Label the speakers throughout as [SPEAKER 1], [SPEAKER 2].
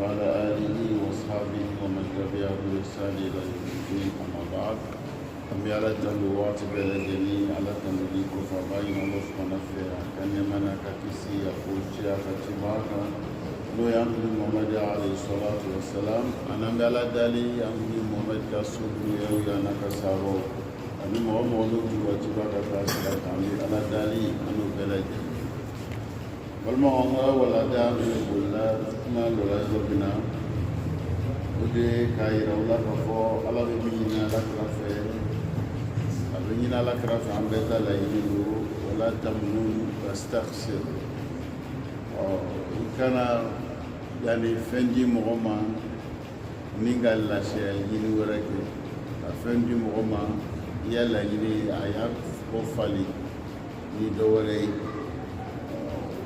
[SPEAKER 1] وعلى آله وأصحابه ومن تبعه بإحسان إلى يوم الدين أما بعد على تلوات بلدني على تمليك فبين الله سبحانه كان يمنع كتسي يقول شيئا فتباكا لو ينقل محمد عليه الصلاة والسلام أنا على دالي ينقل محمد كسر يويانا كسارو أنا مولود وتباكا كسر على دالي أنو بلدني والمعاملة ولا دامي ولا ما ولا زبنا ودي كايرا ولا كفو على بيمينا لا كرافة بيمينا لا كرافة عم بيتا لا يجيبو ولا تمنون تستخسر كان يعني فنجي مغما نينغال لا شيء يجيني ورقي فنجي مغما يلا يجيني عياب وفالي يدوري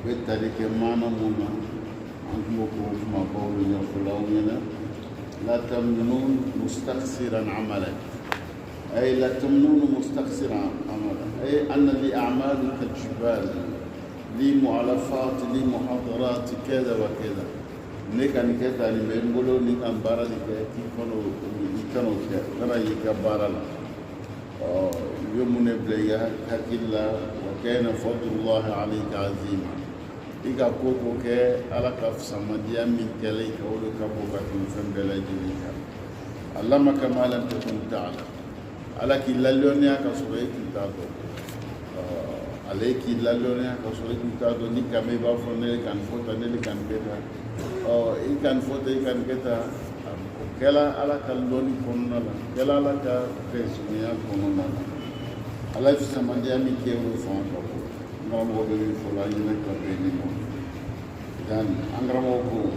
[SPEAKER 1] بتاريخ مانا مونا أنكمكم ما قولنا فلونا لا تمنون مستخسرا عملا أي لا تمنون مستخسرا عملا أي أن لي أعمال كالجبال لي مؤلفات لي محاضرات كذا وكذا نيكا نكتا نقولوا نيكا بارا نيكا يكانوا كنا يكبارا يوم نبليها كلا وكان فضل الله عليك عظيما إذا كوكو كي على كف سماديا من كلي كولو كبوكا كنفن بلا جريكا علما كما لم تكن تعلم على كي لالونيا كسوري كتابو عليك لالونيا كسوري كتابو ني كامي بافوني كان فوتا ني كان بيتا إن كان فوتا كان بيتا كلا على كالوني كوننا كلا على كفيسونيا كوننا على في سماديا من كيولو فانكو نعم فلا ينك بينهم dan angramoko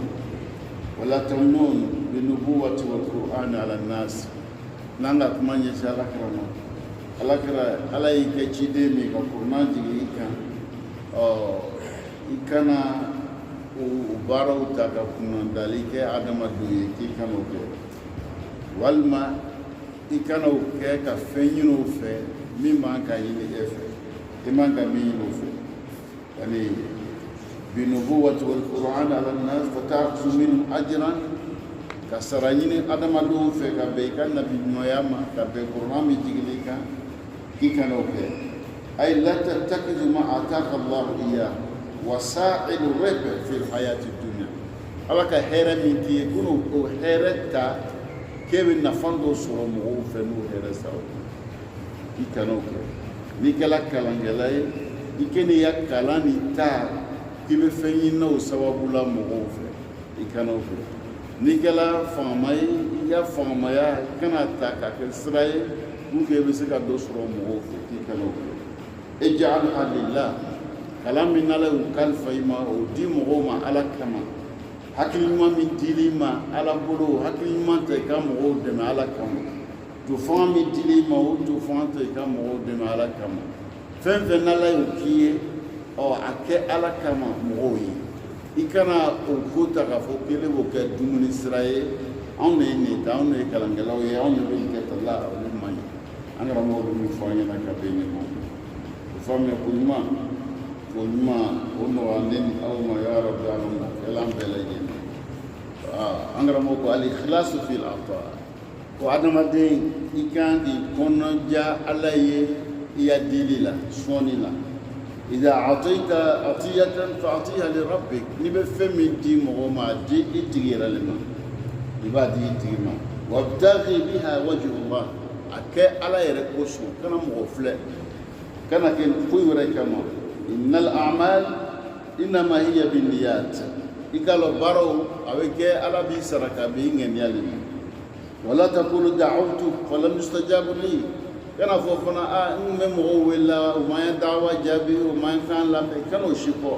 [SPEAKER 1] wala tawnun bi nubuwati wal qur'an ala nas nanga kumanye sala karama alakara alai ke chide mi ka qur'an jigi kan ikana ubara utaka kunan dalike adama duye ki kanoke walma ikana ke ka fenyino fe mi manka yini efe imanga mi yino fe yani بنبوة والقرآن على الناس فتأخذ منهم أجرا كسرانين أدم أدوه في كبيكا نبي نوياما كبي قرآن يجيليكا كي كانوا كي أي لا تتخذ ما آتاك الله إياه وسائل الربح في الحياة الدنيا ألا كهيرا من كي يكونوا هيرتا كيف نفندو سرمو فنو هيرساو كي كانوا كي نيكلا كالانجلاي إكني يكالاني تا kibe fenyina o sababu la mɔgɔw fɛ I kana o fɛ n'i kɛla fama ye I ka famaya kana ta ka kɛ sira ye pour que I bɛ se ka dɔ sɔrɔ mɔgɔw fɛ k'i kana o fɛ ij'alha lillah kalan min n'Ala y'o kalifa I ma o di mɔgɔw ma Ala kama hakili ɲuman min dili ma Ala bolo hakili ɲuman ta I ka mɔgɔw dɛmɛ Ala kama to fanga min dili ma o to fanga ta I ka mɔgɔw dɛmɛ Ala kama fɛn fɛn n'Ala y'o k'i ye a kɛ Ala kama mɔgɔw ye I kana o ko ta k'a fɔ kelen k'o kɛ dumuni sira ye anw de ye nin ta anw de ye kalankɛlaw ye anw de bɛ nin kɛ ta la olu man ɲi an karamɔgɔ bɛ min fɔ an ɲɛna ka bɛn nin ma o faamuya ko ɲuman o nɔgɔya ne ni aw ma ya Rabbi alamin kɛla an bɛɛ lajɛlen an karamɔgɔ ko al-ikhlasu fil ata ko adamaden I kan k'i kɔnɔja Ala ye I ya dili la sɔnni la إذا أعطيت عطية فأعطيها لربك نبفهم دي مغوما دي إتغير لما يبادي إتغيما وابتغي بها وجه الله أكي على يركوشو كان مغفلة كان كن فوي وركما إن الأعمال إنما هي بالنيات إكالو بارو أوكي على بيسرك بيين يالما ولا تقول دعوت فلم يستجاب لي kana fɔ fana n bɛ mɔgɔw wele o ma ye dawa jaabi o ma ye kan lamɛn kana o si fɔ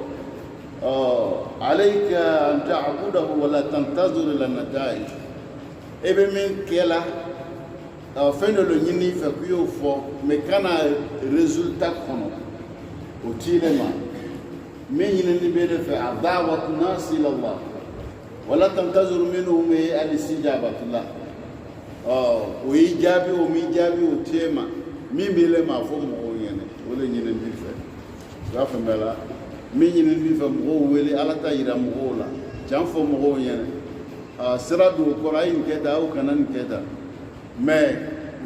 [SPEAKER 1] alayka an ta'budahu wa la tantazir la nata'ij e bɛ min kɛ la fɛn dɔ de ɲini I fɛ k'i y'o fɔ mais kana résultat kɔnɔ o t'i de ma min ɲinini bɛ de fɛ a da'watu nas ila Allah wa la tantazir minhum al-istijabatu lah o y'i jaabi o m'i jaabi o tema min b'i le ma fɔ mɔgɔw ɲɛna o de ɲinin b'i fɛ I b'a faamuya la min ɲinin b'i fɛ mɔgɔw wele Ala ta yira mɔgɔw la can fɔ mɔgɔw ɲɛna sira do kora in keta au kanan keta mais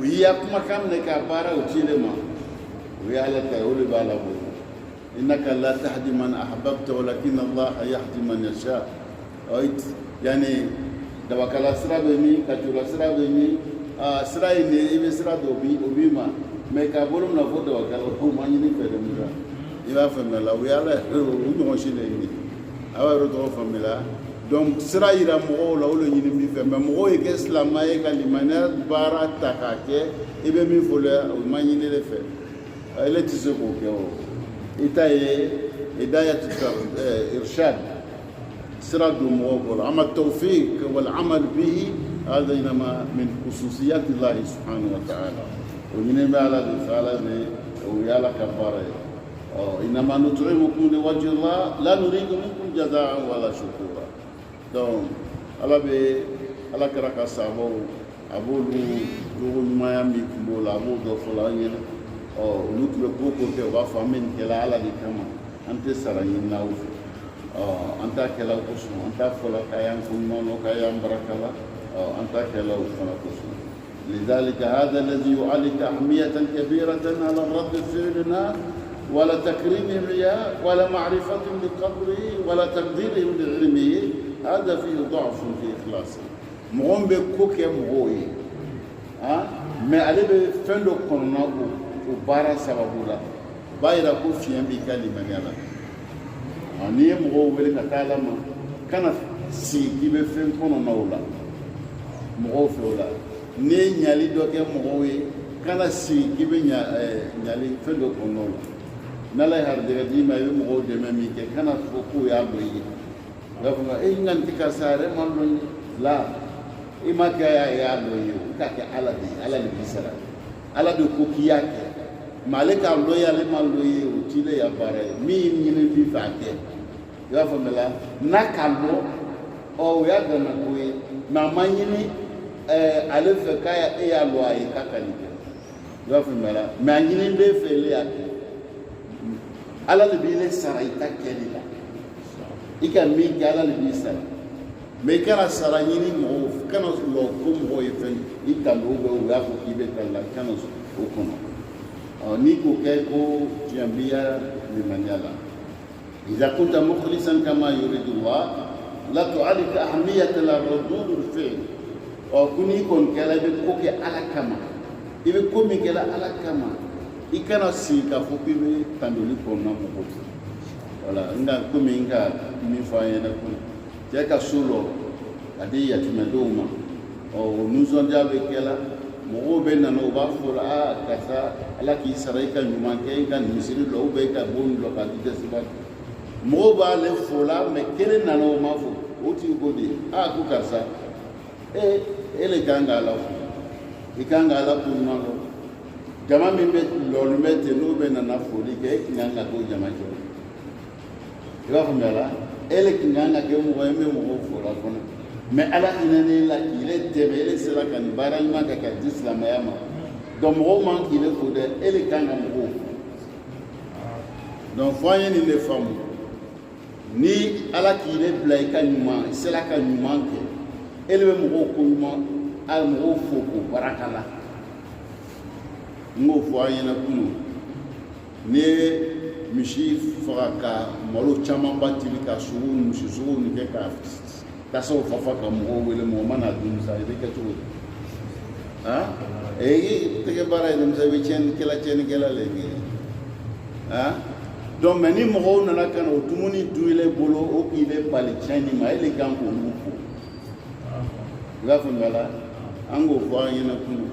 [SPEAKER 1] wiya kuma kam ne ka bara utile ma wiya la ta uli bala bo innaka la tahdi man ahbabta walakin Allah yahdi man yasha ait yani da wakala sira be mi ka jula sira be mi sira ne ibe sira do bi ma mais ka bolum na fo da wakala ko ma ni fe de mura iba fa na la wiya la o no shi ne ni awa ro do fa mi la donc sira ira mo la o lo nyini mi fe mais mo e ke islam ma e kalimana bara takake ibe mi fo le o ma nyini le fe ele ti se ko ke o ita e hidayat irshad sira do mo ko ama tawfiq wal amal bihi هذا إنما من خصوصيات الله سبحانه وتعالى ومن ما على الفعل ويا لك كبار إنما نطعمكم لوجه الله لا نريد منكم جزاء ولا شكورا donc ala be ala kara ka sabo abolu do maya mi kumbola abo do fola nyene olu tube koko ke wa famin ke la ala di kama ante sara yinna ufu anta kela kusu anta fola kayan kunno kayan barakala anta kela ufu na kusu لذلك هذا الذي يعلق أهمية كبيرة على رد فعلنا ولا تكريمهم إياه ولا معرفتهم بقدره ولا تقديرهم لعلمه هذا فيه ضعف في إخلاصه مغم بكوك مغوي ما عليه بفندق كنا وبارا سببولا بايرا كوفي يمي كلمة يلا أني مغو ولك تعلم كان سيكي بفندق كنا نولا مغو فولا ne nyali do ke mo we kana si gibe nyali fendo ko no na la har de di ma mo de mami ke kana ko ku ya boyi da kuma e ngan tika sare man lo la e ma ka ya lo yu ka ke ala di bisara ala do ko kiya ke malika lo ya le man lo yu tile ya bare mi ni bi fa ke ya fa mela na kallo o ya da na ko ma manyini ale fɛ k'a y'a lɔ a ye k'a ka nin kɛ i b'a faamuya la mais a ɲini b'e fɛ ele y'a kɛ ala de b'i le sara i ta kɛli la i ka min kɛ ala de b'i sara mais i kana sara ɲini mɔgɔw kana lɔ ko mɔgɔw ye fɛn i tanu bɛ o y'a fɔ k'i bɛ ta la kana o kɔnɔ n'i k'o kɛ ko tiɲɛ b'i ya limaniya la إذا كنت مخلصا كما يريد الله لا تعرف أهمية الردود الفعل kuni kon kala be ko ke ala kama ibe ko mi kala ala kama ikana si ka fo be tandoli ko na mo ko wala nda ko mi nga mi fa yana ko je ka sulo adi ya timadoma nuzon ja be kala mo be na no ba fo kasa ala ki sarai ka nyuma ke kan misiri lo be ka bon lo ka di desiba mo ba le fo la me kele na no ma fo o ti go di ku kasa ele kanga la ikanga la kunno jama min be lolu mete no be na na foli ke nyanga ko jama jo iba famela ele kinanga ke mo me mo fola kono me ala inane la ile tebe ele sela kan baral ma ka islam yama do mo man ki le ko de ele kanga mo donc foye ni les femmes ni ala ki le blay ka nyuma sela ka nyuma ke ele be mo ko nyuma al mo fo ko barakala ngo fo ayena kunu ne mishi faka molo chama batili ka suun mishi suun ke ka so fa ka mo wele mo mana dum sa be ka to e te bara dum sa be chen kala legi donc meni mo na la kan o tumuni duile bolo o ile pali chani ma ile kan ko mu gafu ngala ango fo ayena kunu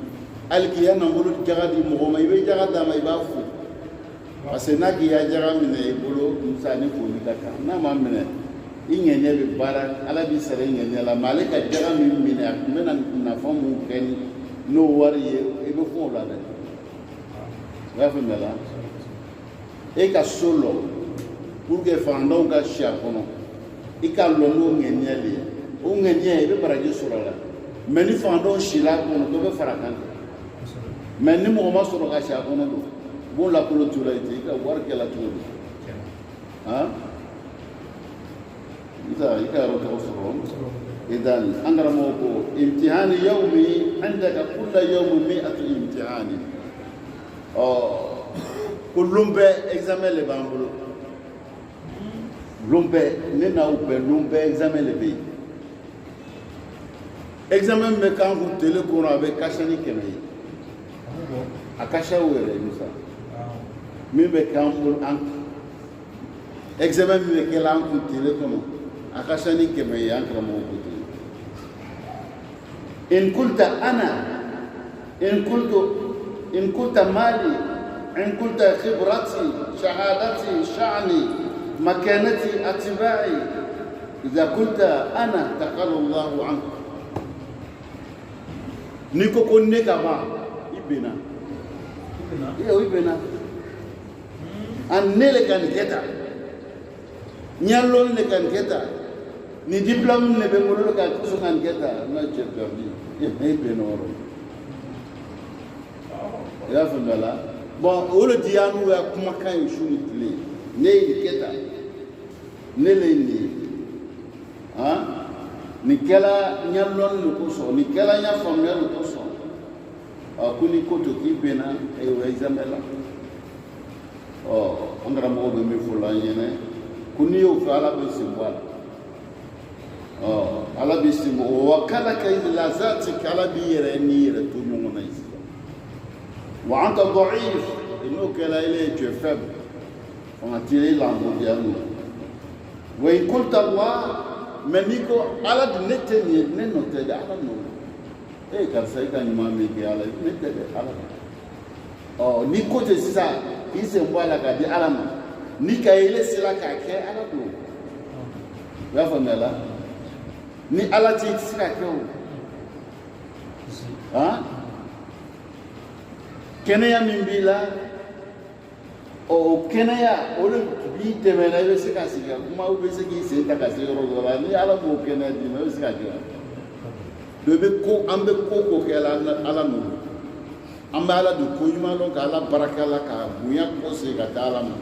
[SPEAKER 1] alkiya na ngolo jagadi mo ma ibe jagada ma ibafu parce na ki ya jaga mine ibolo musani ko ni kaka na ma mine inyenye be bara ala bi sare inyenye la malika jaga mi mine akmena na famu ken no wari ibe fo la da gafu ngala e ka solo pour que fandon ga sha kono ikalo no ngenye le o ngenye ibe baraji sura la meni fandon shila kono to be farakan mais ni mo ma soro ga sha kono do bon la ko to la ite ka war ke la to ita ika ro ko soro إذن أنغر موكو امتحان يومي عندك كل يوم 100 امتحان كلهم بي examen le bambolo lumbe nena ube lumbe examen le bi examen me kan ku tele ko na be kashani kene akasha were musa mi be kan bul an examen mi ke lan ku tele ko akashani keme yan kramo ku in qulta ana in qulta mali إن قلت خبرتي شهادتي شعني مكانتي أتباعي إذا قلت أنا تقال الله عنك نيكو كون نيكا ما إبنا إبنا أن نيلي كان كتا نيالون كان كتا ni diplôme ne be mulu ka kusungan keta na chepterdi إبنا ورو يا فندلا bon olo dianu ya kuma kan shuni tile ne keta ne le ni ni kala nyalon lu ko so ni kala nya famel lu ko so kuni ko to ki bena e wa examela andra mo be mi fula yene kuni yo fala be simbala ala bi simbo wa kala kay lazati kala bi yere ni yere to mo na isi وأنت ضعيف إنك لا إليه فب ونتيري لعنه ديالو وإن قلت الله منيكو على دنيتني ننو تدي على نور إيه كرسي كان يمامي كي على نتدي على نيكو تسيسا كيسي مبالا كدي على ما نيكا إليه سلا كاكي على دو يا فملا ni ala ti sika ko kenaya min bila o kenaya o bi temena be sika sika kuma o be sika se ta ka se ro la ni ala mo kenaya di me sika ka do be ko ambe ko ke ala no amba ala do ko yuma lo ka ala baraka la ka buya ko se ka ta ala mo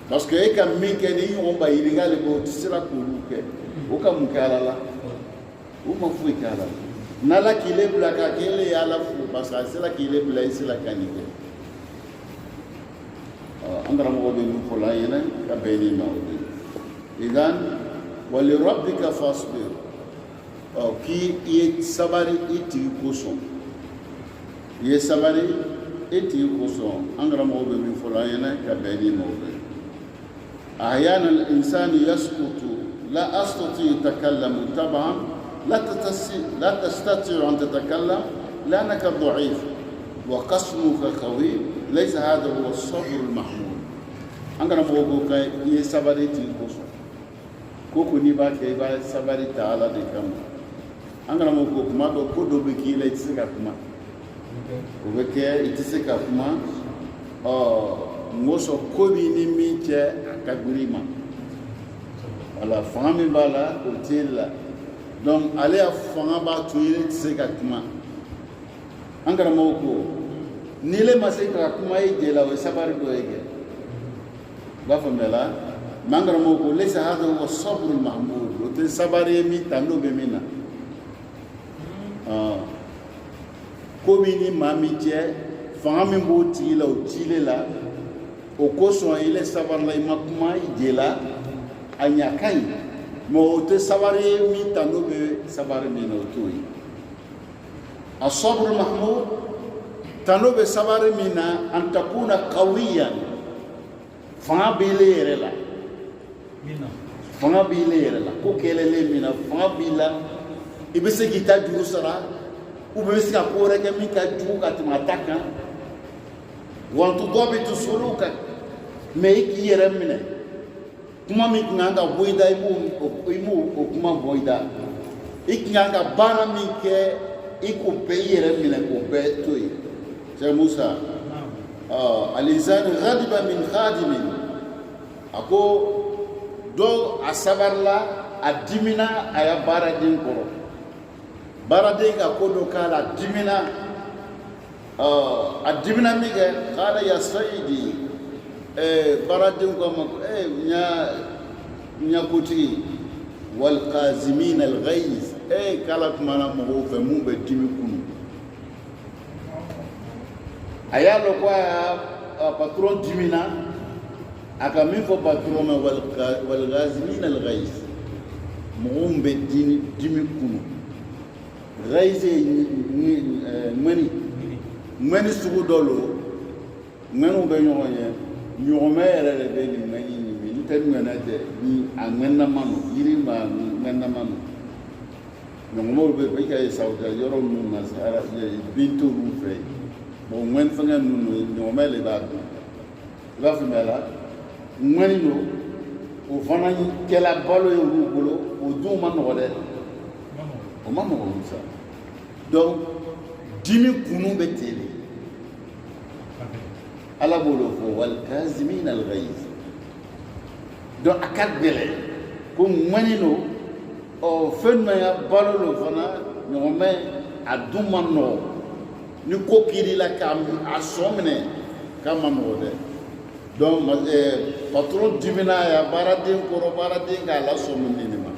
[SPEAKER 1] parce que e ka min ke ni on ba iriga le ko tisira ko lu ke o ka mun ka ala la o ma fu ka ala nala kile bula ka kele ya la fu parce que c'est la kile bula ici la kanike andra mo be mu fola yena ka be ni no idan wali rabbika fasbir ki ye sabari iti kuso ye sabari iti kuso andra mo be mu fola yena ka be ni no احيانا الانسان يسقط لا استطيع تكلم طبعا لا تستطيع أن تتكلم لأنك ضعيف وقسمك قوي ليس هذا هو الصبر المحمود أنك نقول كي يسبري تيكوس كوكو نيبا كي يبا سبري تعالى دكام أنك نقول كما كودو بكي لا يتسكا كما وبكي يتسكا كما موسو كوبي نيمي تي أكابريما على فهمي بالا قلتيلا donc ale ya fanga ba tuile tseka kuma angara moko nile maseka kuma ije la sabari do ege ba famela mangara moko lesa hada wa sabr al mahmud o te sabari mi tando be mina ko bi ni mami je fanga mi bo tile o tile la o ko so ile sabar la makuma ije la anyakai mo te sabari mi tando be sabari mi no tuyi as-sabr mahmud tando be sabari mi na an takuna qawiyan fa bilere la mina fa bilere la ko kelele mi na fa bila ibese kita juru sara u be sika ko reke mi ka ju ka timataka wantu dobi tu suluka me ikiyere mine kuma mi nganga boida imu kuma boida iknganga bara mi ke iku peyere mine ko betoi c'est Musa alizan ghadiba min khadimin ako do asabarla adimina aya bara din koro bara din ka ko do kala dimina adimina mi ke kala ya saidi baradin ko nya kuti والقازمين الغيظ كالك مانا مغو فمون بديمي كونو ايا لو كوا patron dimina aka min fo patron والغازمين الغيظ مغو بديمي كونو غيظ mani sugu dolo manu be ñoye ñome yere be ni mani ni tan ngana de ni anganna manu yiri ma nganna manu ñomo be kay sawda yoro mu nasara bintu mu fe bo ngwen fa ngan nu ñome le ba la fi mela ngani no o fana kela balo yo bolo o du man no de o man no ça donc dimi kunu be tele ala bolo fo wal kazimin al ghayz do akad bele ko manino o fenna ya balolo fana no me adumano ni ko kiri la kam asomne kamano de donc patron dimina ya baradin koro baradin ga la somni ni ma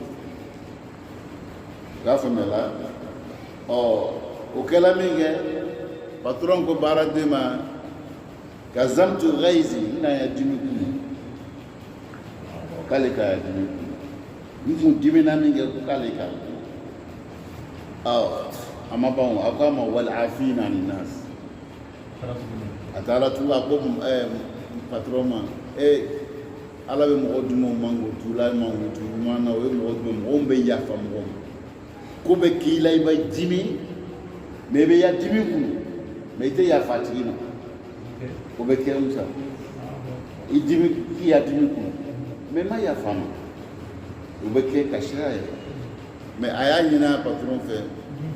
[SPEAKER 1] la famela o kala minge patron ko baradima kazamtu ghaizi ina ya dimikuni kale ka dimikuni nifu dimina minge ko kale ka ama bon akama wal afina anin nas atala tu akom patroma ala be mo dumo mango tula mango tu mana we mo dumo ombe ya famo ko be kila iba dimi mebe ya dimi kunu mete ya fatigina ko be kemsa idimi ki ya dimi kunu me ma ya fama ko be ke kashaya me aya nyina patron fe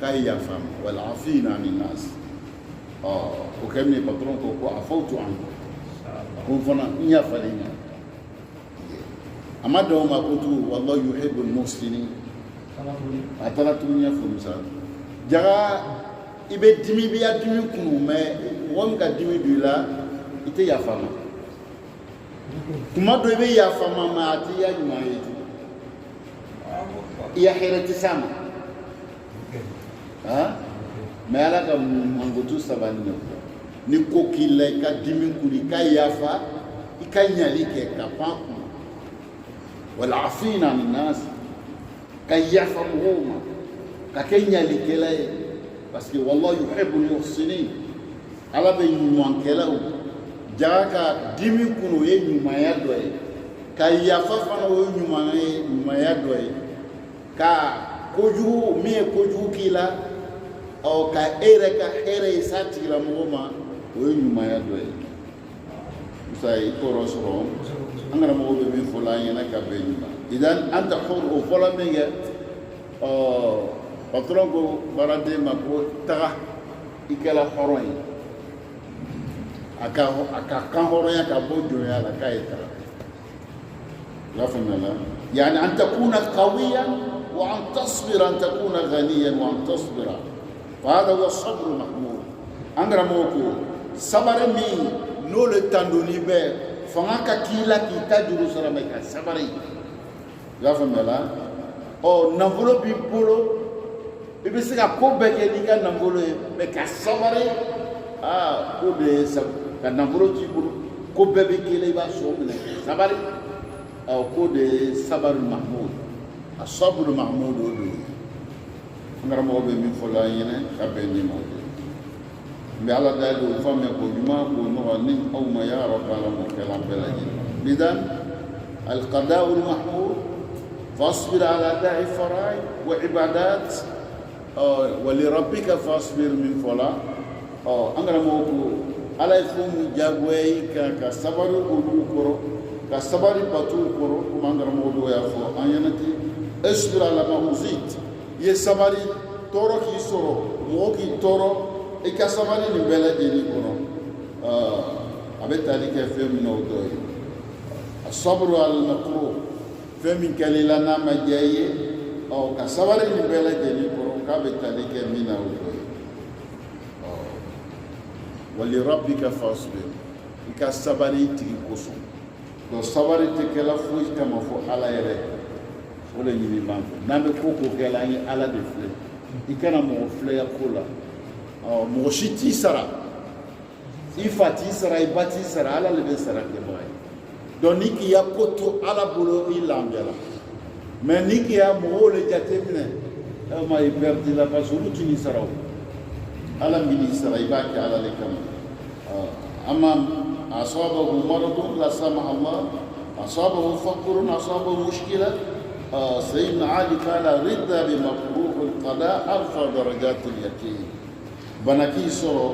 [SPEAKER 1] kai ya fama wal afina anin nas o kemni patron ko afautu an ko fana nya falina amado ma kutu wallahu yuhibbul muslimin atala tunya fumsa jaga ibe dimi biya dimi kunu me won ga dimi dula ite ya fama kuma do ibe ya fama ma ati ya nyuma yetu ya hirati sama me ala ka mangutu sabani ni ko kila ka dimi kuni ka yafa ikanyali ke kapaku wal afina min nas كيف مهما ككينيا لكلاي بس والله يحب المحسنين على بين منكلاو جاكا ديمي كونو ينيما يدوي كيف فانو ينيما يدوي كا كوجو مي كوجو كيلا او كا ايركا هيري ساتي لا مهما ينيما يدوي مساي كوروسرو angara mo be bi fola yana ka be ni idan anta hur o fola menge patron ko barade ma ko taga ikala horoy aka kan horoy ka bodo ya la kay tara la famala yani an takuna qawiyan wa an tasbira an takuna ghaniyan wa an tasbira fa hada huwa sabr mahmud angara mo ko sabare mi no le tandoni be fanga ka kila kita juru sara mai ka sabari ya famela navolo bi polo ibe sika ko beke ni ka navolo be ka sabari ko be sab ka navolo ti bulu ko bebe kile ba so mene sabari ko de sabar mahmud asabr mahmud do ngara mo be mi fola yene ka be ni mo بعلى ذلك فم يقول ما يقول نغني أو ما يعرف على كلام بلدي لذا القضاء المحمود فاصبر على داعي الفرائض وعبادات ولربك فاصبر من فلا أنا موكو على يفهم جاوي كصبر كورو كصبر بطول كورو كم أنا موكو يا فو أيانتي اصبر على ما أوزيت يصبر تورو كيسورو موكي تورو ikasabani ni bela dini kono abetali ke femi no doy asabru al maqru femi kalila na majaye o kasabani ni bela dini kono ka betali ke mina doy wali rabbika fasbir ikasabani tigi koso do sabari te kala fuj kama fo ala yere o le ɲini b'an fɛ n'an bɛ ko kɛ la an ye ala de filɛ i kana mɔgɔ filɛya ko la mɔgɔ si t'i sara i fa t'i sara i ba t'i sara ala le bɛ sara kɛbaga ye donc ni k'i ya ko to ala bolo i lafiyara mais ni k'i ya mɔgɔw le jateminɛ ma i perdre la parce que olu t'i sara o ala min i sara i b'a kɛ ala le kama أما أصابه مرض لا سمح الله أصابه فقر أصابه مشكلة سيدنا علي قال رضا بمكروه القضاء أرفع درجات اليقين بناكي سورو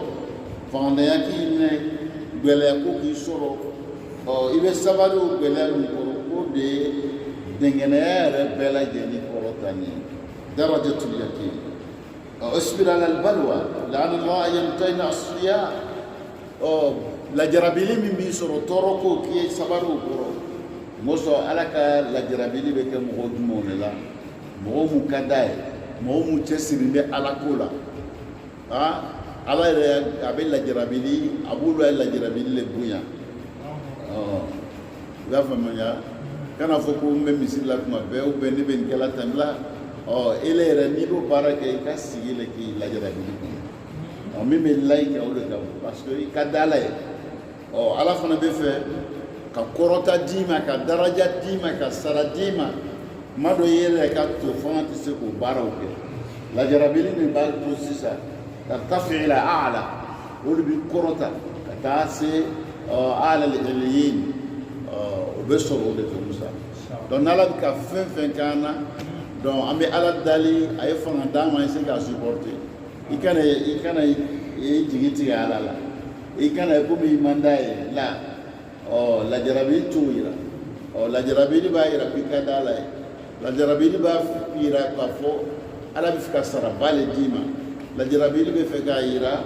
[SPEAKER 1] فاندياكي نه بلاكو كي سورو إبه سبالو بلاكو كورو دي دنجنير بلا جني كورتاني درجة اليقين اصبر على البلوى لأن الله يمتحن الصيام lajarabili min b'i sɔrɔ tɔɔrɔ ko k'i ye sababu kɔrɔ mɔsɔn ala ka lajarabili bɛ kɛ mɔgɔ jumɛnw de la mɔgɔ mun ka d'a ye mɔgɔ mun cɛsirilen bɛ ala ko la ala yɛrɛ a bɛ lajarabili a b'olu ye lajarabili le bonya i y'a faamuya kana fɔ ko n bɛ misiri la tuma bɛɛ ou bien ne bɛ nin kɛla tan la ele yɛrɛ n'i b'o baara kɛ i ka sigi le k'i lajarabili kɔnɔ min bɛ layi kɛ o de ka bon parce que i ka da la ye ala fana bɛ fɛ ka kɔrɔta d'i ma ka daraja d'i ma ka sara d'i ma kuma dɔ i yɛrɛ ka to fanga tɛ se k'o baaraw kɛ lajarabili min b'a to sisan tartafi ila a'la olu bɛ kɔrɔta ka taa se a'la al-'iliyyin o bɛ sɔrɔ o de fɛ Musa donc n'ala bɛ ka fɛn fɛn k'an na donc an bɛ ala dali a ye fanga d'an ma an se k'a supporter i kana jigi tigɛ ala la i kana komi i man d'a ye la lajarabili t'o yira lajarabili b'a yira k'i ka d'a la ye lajarabili b'a yira k'a fɔ ala bɛ fɛ ka saraba le d'i ma lajarabili bɛ fɛ k'a yira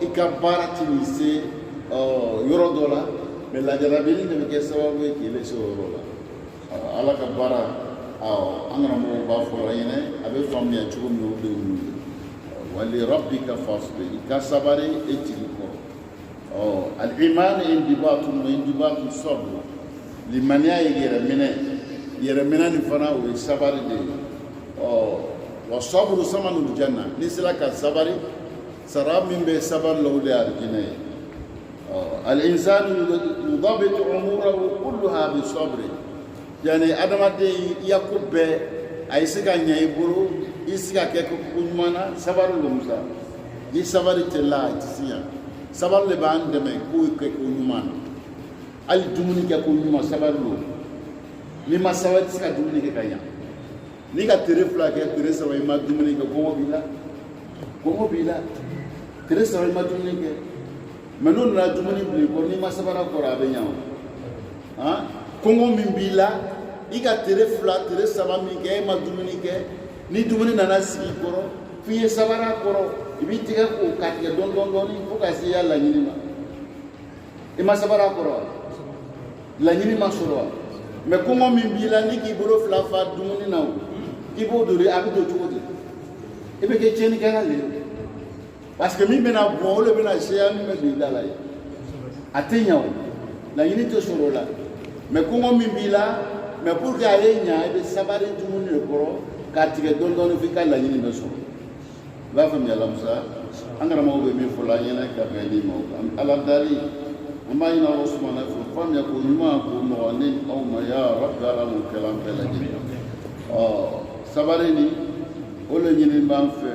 [SPEAKER 1] i ka baara tɛ nin se yɔrɔ dɔ la mais lajarabili de bɛ kɛ sababu ye k'i lase o yɔrɔ la ala ka baara an karamɔgɔw b'a fɔ an ɲɛna a bɛ faamuya cogo min o de y'olu ye ولربك فاصبر كصبري اتيكو الايمان انضباط الصبر لمن يرمنا نفنا وصبر دي والصبر ثمن الجنه نسلك الصبر سراب من بصبر لو الجنه الانسان يضبط اموره كلها بالصبر يعني ادم دي يكب اي سغا نيبرو isiga kɛ ko ɲuman sabaru lo Musa i sabari tɛ la i tɛ se yan sabaru le b'an dɛmɛ k'o kɛ ko ɲuman hali dumuni kɛ ko ɲuman sabaru lo n'i ma sabari i tɛ se ka dumuni kɛ ka ɲa n'i ka tere fila kɛ tere saba i ma dumuni kɛ kɔngɔ b'i la tere saba i ma dumuni kɛ mais n'o nana dumuni bila i kɔrɔ n'i ma sabara kɔrɔ a bɛ ɲa o kɔngɔ min b'i la i ka tere fila tere saba min kɛ e ma dumuni kɛ ni dumuni nana sigi kɔrɔ f'i ye sabara kɔrɔ i b'i tigɛ k'o ka tigɛ dɔɔni fo ka se i ya laɲini ma i ma sabara kɔrɔ laɲini ma sɔrɔ wa mais kɔngɔ min b'i la ni k'i bolo fila fa dumuni na o i b'o don a bɛ don cogo di i bɛ kɛ tiɲɛnikɛla le parce que min bɛna bɔn o de bɛna seya min bɛ don i da la ye a tɛ ɲa o laɲini tɛ sɔrɔ o la mais kɔngɔ min b'i la mais pour que ale ɲa i bɛ sabari dumuni de kɔrɔ k'a tigɛ dɔɔni f'i ka laɲini bɛ sɔrɔ i b'a faamuya la Musa an karamɔgɔ bɛ min fɔ la an ɲɛna ka bɛn ni ma ala dali an b'a ɲini Alahu subahana fɛ faamuya ko ɲuman k'o nɔgɔya ne aw ma ya Rabbi ala m'o kɛla an bɛɛ lajɛlen sabari ni o le ɲini b'an fɛ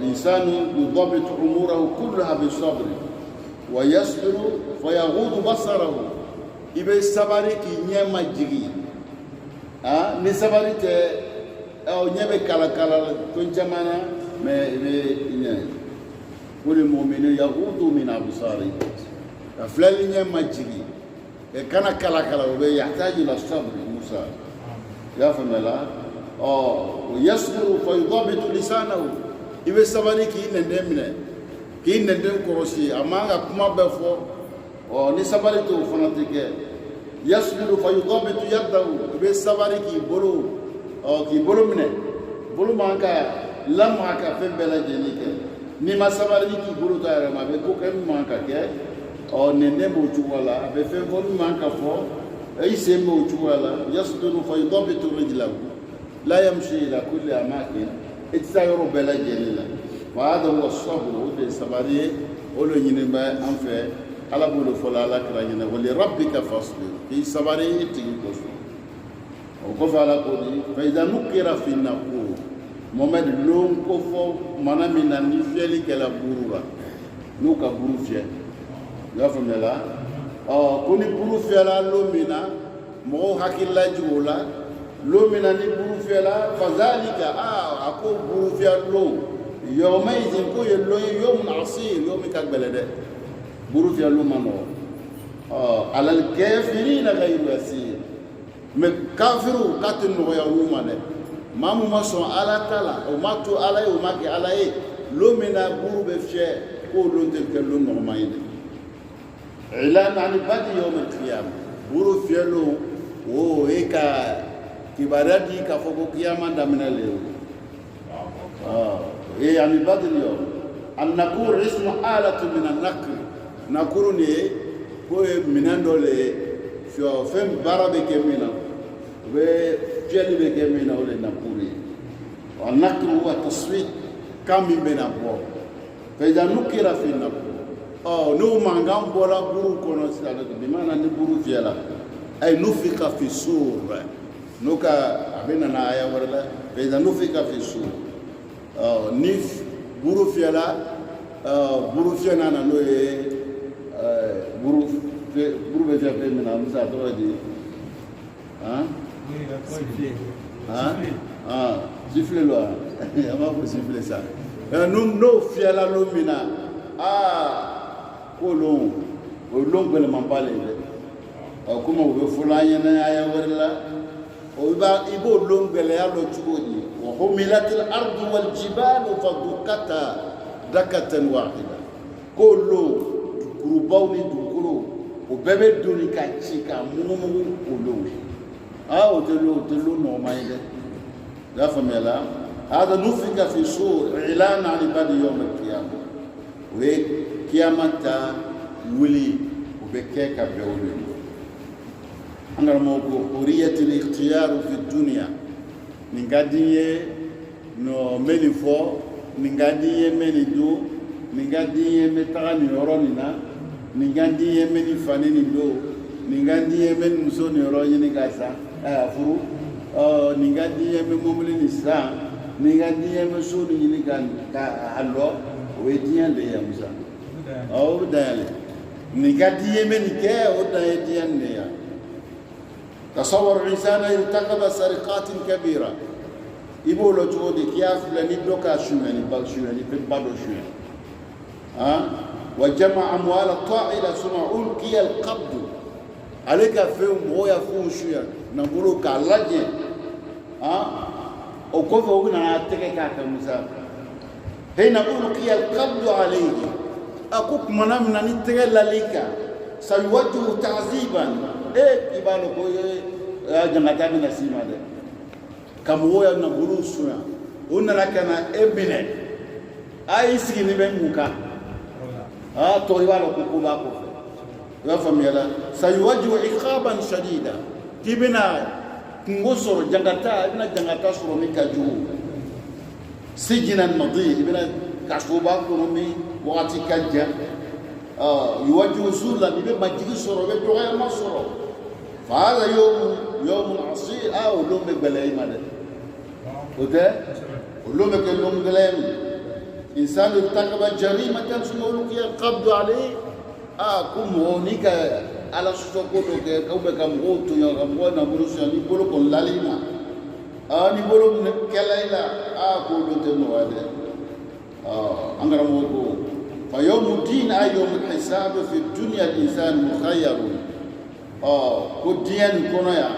[SPEAKER 1] l'insanu yudabitu umurahu kullaha bisabri wa yasbiru fa yaghudu basarahu i bɛ sabari k'i ɲɛ majigi ni sabari tɛ ɲɛ bɛ kala fɛn caman na mais i bɛ ɲɛ o de mu'minu yaghuddu min absarihim ka filɛli ɲɛ majigi kana kala o bɛ yahtaju ila sabri Musa i y'a faamuya la yasbiru fa yudabitu lisanahu i bɛ sabari k'i nɛndɛn minɛ k'i nɛndɛn kɔlɔsi a man ka kuma bɛɛ fɔ ni sabari t'o fana tɛ kɛ yasbiru fa yudabitu yadahu i bɛ sabari k'i bolo minɛ bolo man ka lamaka ka fɛn bɛɛ lajɛlen kɛ n'i ma sabari k'i bolo ta yɛrɛ ma a bɛ ko kɛ min man ka kɛ nɛndɛn b'o cogo la a bɛ fɛn fɔ min man ka fɔ أي سيمو جوالا يصدر فيضبط رجله لا يمشي إلى كل أماكن إتساير بلا جليلا وهذا هو الصبر ودي سباري ولو ينبا أنفه على بولو فلا لك رجنا ولربك فاصبر في سباري تيجي كوسو وكفى على قولي فإذا نكر في النقور محمد لون كفو منا من نفيلي كلا بورورا نوكا بوروفيا يفهم لا كوني بوروفيا لا لومينا مو حكيلا جولا لومينا ني بوروفيا لا فذلك اكو بوروفيا لو يومئذ كو يوم عصير يوم كبلده بوروفيا لو مانو على الكافرين غير يسير مكافرو كاتنو يا رومانه mamu mason ala tala o matu ala o maki ala e lomina buru be fie ko lontel ke lo normaline ilan ani badi yawm al-qiyam buru fie lo o eka kibaradi ka foko kiyama ndamina leo yani badi yo an nakur ismu alatu min an-nakr nakuruni ko minando le fio fem barabe ke mina be جلي بجمينا ولا نقولي والنكر هو تصويت كم بين أبواب فإذا نكر في النقر نو مانغام بولا برو كونو سالك بمعنى نبرو فيلا أي نفق في السور نوكا أبينا نايا ولا فإذا نفق في السور نف برو فيلا نانو برو بجا بمنا مسافر دي siffler là on va pas siffler ça nous fier la lumina colon long le mambale kuma we fulanya na aya wala o ba ibo long le ya lo chudi wa humilatil ardu wal jibalu fadukata dakatan wahida colon kurubawni dukuru o bebe duni ka chika mumu colon تلو نومايده لا فملا هذا نفق في صور اعلان عن بعد يوم القيامه وقيامه ولي وبكيكا بيولي انا موكو حريه الاختيار في الدنيا نغاديه نو ميليفو نغاديه ميليدو نغاديه متاني يورونينا نغاديه ميليفانيني دو نغاديه من مسوني يوروني كاسا furu ningadi yeme momuli ni sa ningadi yeme sunu ni kan ka allo we diyan le yamusa dale ningadi yeme ni ke o da diyan ne ya تصور الانسان ارتكب سرقات كبيره يبولو جودي كياف لني دوكا شومني بال شومني في بادو شومني وجمع اموال الطائله ثم القي القبض عليك فيهم هو يفون شويه نقولوا كالاجي وكيف هنا نتكي كموسى هنا ألقي القبض عليه أكوك منامنا نتكي لك سيوجه تعذيبا يبالو جنغتا من السيما ده كم هو نقولوا شويه هنا لكنا ابنه أي سيني بموكا تويبالو كوكوبا كوكو يفهم يلا سيوجه عقابا شديدا كيبنا ngosoro jangata ibna jangata soro mi kaju sijina nadi ibna kashuba ko mi wati kanja yuwaju zula bibe majigi soro be to ya masoro fa hada yawm asir ulum belay made ote ulum ke lum belay insan irtakaba jarimatan sumuluki qabd alayhi kum honika ala sokoto ke kaube kam goto yo kam wona buruso ni bolo kon lalima ni bolo kelaila ko do teno wade angara mo ko fa yawmuddin ayyum hisab fi dunya al-insan mukhayyar ko diyan kono ya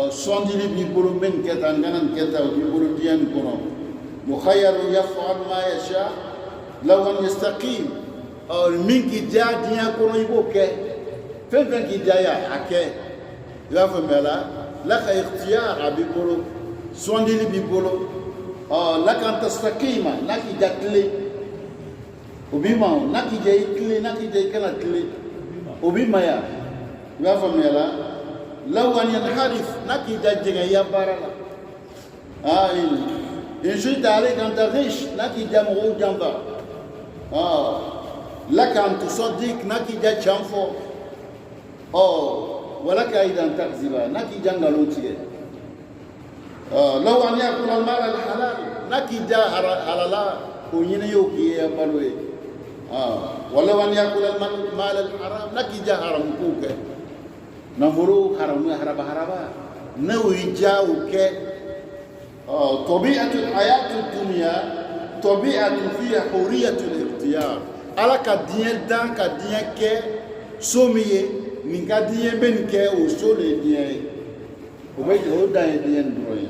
[SPEAKER 1] sondili bi bolo men keta nganan keta bi bolo diyan kono mukhayyar yaf'al ma yasha law an yastaqim minki diyan kono iboke فين كي جايا حكى لا فملا لك اختيار بيقولوا سوندي لي بيقولوا لك ان تستقيم لك جاكلي وبما لك جاي كلي لك جاي كلا كلي وبما يا لا فملا law an yanharif naki jajjega ya barala in shita alayka an taghish naki jamu jamba laka an tusaddiq naki jachanfo ولك أيضا تكذب نكي جنغلوتي لو أن يأكل المال الحلال نكي جاء حلالا ونين يوكي يبالوي ولو أن يأكل المال الحرام نكي جاء حرام كوك نمرو حرام حربا نوي جاوك طبيعة الحياة الدنيا طبيعة فيها حرية الاختيار على كدين دان كدين كي سومي min ka diɲɛ bɛ nin kɛ o so de ye diɲɛ ye o bɛ o dan ye diɲɛ nin dɔrɔn ye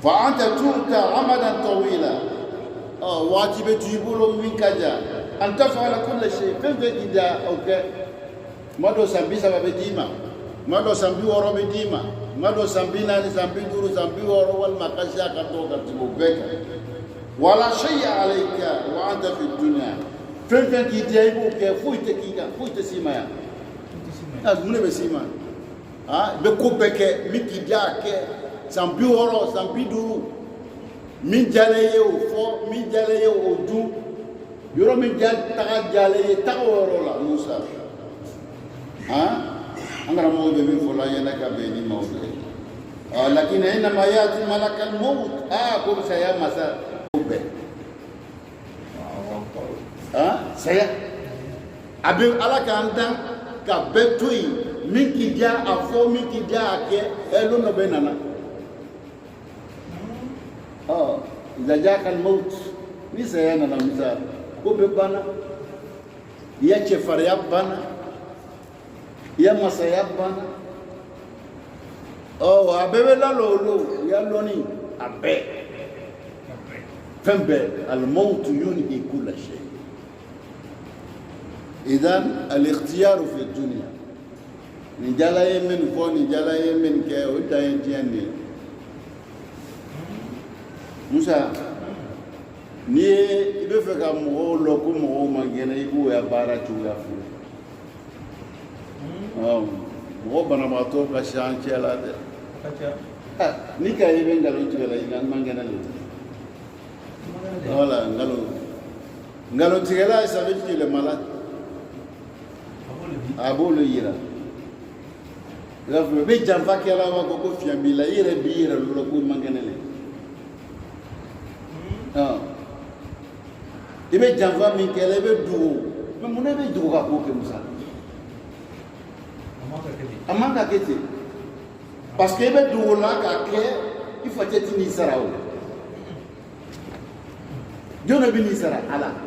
[SPEAKER 1] fa anta tu'ta amadan tawila waati bɛ tu i bolo min ka jan an taf'ala kulla shay fɛn fɛn k'i da o kɛ tuma dɔ san 30 bɛ d'i ma tuma dɔ san 60 bɛ d'i ma tuma dɔ san 40 san 50 san 60 walima ka se a ka dɔgɔ ka tɛmɛ o bɛɛ kan wala shay'a alayka wa anta fi dunya fɛn fɛn k'i diya i b'o kɛ foyi tɛ k'i kan foyi tɛ s'i ma yan mun de bɛ s'i ma i bɛ ko bɛɛ kɛ min k'i diya a kɛ san 60 san 50 min diyalen ye o fɔ min diyalen ye o dun yɔrɔ min taga diyalen ye taga o yɔrɔ la Musa an karamɔgɔ bɛ min fɔ la an ɲɛna ka bɛn ni maaw ye lakina innama ya'ti malakal maut ko saya masa o bɛɛ saya a bɛ ala k'an dan ka bɛɛ to yen min k'i diya a fɔ min k'i diya a kɛ don dɔ bɛ nana iza jaaka al-maut ni saya nana Musa ko bɛ banna i ya cɛfarinya banna i ya masaya banna a bɛɛ bɛ lalɔ o lo i ya lɔnni a bɛɛ fɛn bɛɛ al-maut yunhi kulla shay. إذن الاختيار في الدنيا نجالا يمن فو نجالا يمن كي وداين تياني موسى ni i bɛ fɛ ka mɔgɔw lɔ ko mɔgɔw ma gɛnɛ i b'o ya baara cogoya fɔ mɔgɔ banabaatɔ ka ca an cɛ la dɛ ni ka i bɛ nkalon tigɛ la i ka man gɛnɛ le voilà nkalon tigɛla ça veut dire qu'il est malade a b'olu yira i b'a fɔ i bɛ janfa kɛla b'a fɔ ko fiɲɛ b'i la i yɛrɛ b'i yɛrɛ lɔ ko i man kɛnɛ le i bɛ janfa min kɛla i bɛ dogo mais mun na i bɛ dogo ka ko kɛ Musa a man ka kɛ ten parce que i bɛ dogo la k'a kɛ i facɛ tɛ n'i sara o jɔn de bɛ n'i sara Ala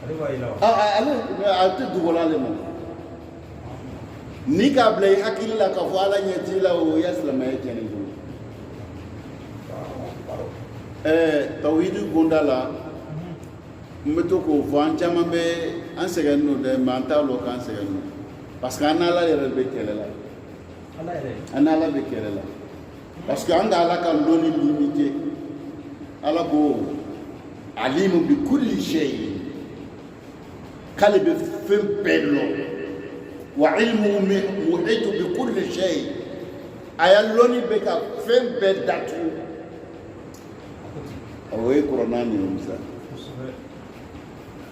[SPEAKER 1] ale a tɛ dogo ale ma ni k'a bila i hakili la k'a fɔ Ala ɲɛ t'i la o ya silamɛya tiɲɛni bolo tawhidi gonda la n bɛ to k'o fɔ an caman bɛ an sɛgɛn n'o dɛ mais an t'a lɔn k'an sɛgɛn n'o parce que an n'Ala yɛrɛ bɛ kɛlɛ la an n'Ala bɛ kɛlɛ la parce que an ka Ala ka dɔnni limité Ala ko alimu bi kulli shay k'ale bɛ fɛn bɛɛ lɔn wa ilmuhu muhitu bi kulli shay a ya lɔnni bɛ ka fɛn bɛɛ datugu o ye kuranɛ nin ye Musa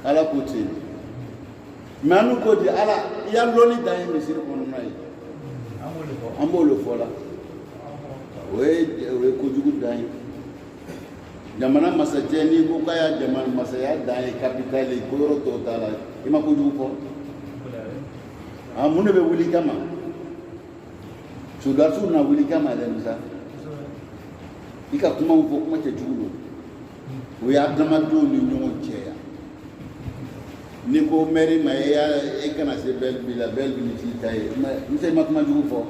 [SPEAKER 1] Ala ko ten mais an ko di Ala i ya lɔnni dan ye misiri kɔnɔna ye an b'o le fɔ la o ye kojugu dan ye jamana masajɛ n'i ko k'a y'a jamana masaya dan ye capitale ye ko yɔrɔ tɔw t'a la i ma kojugu fɔ mun de bɛ wuli kama soldats na wuli kama dɛ Musa i ka kumaw fɔ kuma cɛjugu don o ye adamadenw ni ɲɔgɔn cɛ yan ni ko maire ma e kana se Belleville la Belleville t'i ta ye Musa i ma kuma jugu fɔ